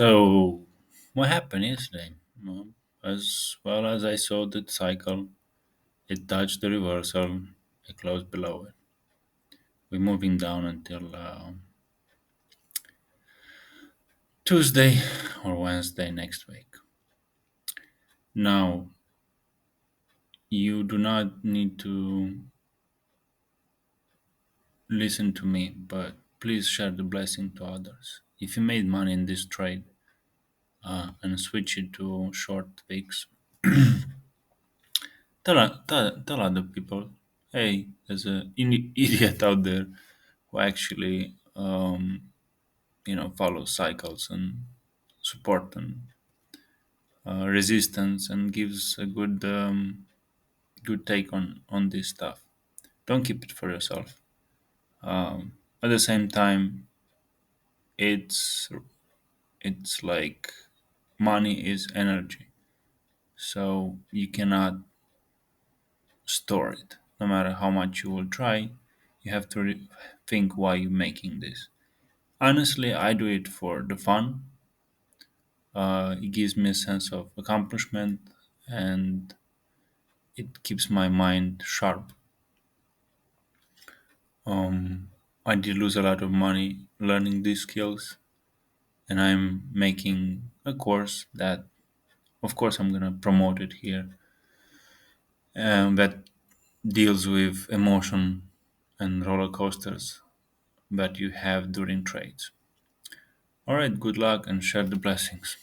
So, what happened yesterday? Well, as well as I saw the cycle, it touched the reversal, it closed below it. We're moving down until Tuesday or Wednesday next week. Now, you do not need to listen to me, but please share the blessing to others. If you made money in this trade and switch it to short weeks, tell other people, hey, there's an idiot out there who actually follows cycles and support and resistance and gives a good take on this stuff. Don't keep it for yourself. At the same time, it's it's like money is energy, so you cannot store it. No matter how much you will try, you have to think why you're making this. Honestly, I do it for the fun. It gives me a sense of accomplishment and it keeps my mind sharp. I did lose a lot of money learning these skills, and I'm making a course that, of course, I'm gonna promote it here, that deals with emotion and roller coasters that you have during trades. All right, good luck and share the blessings.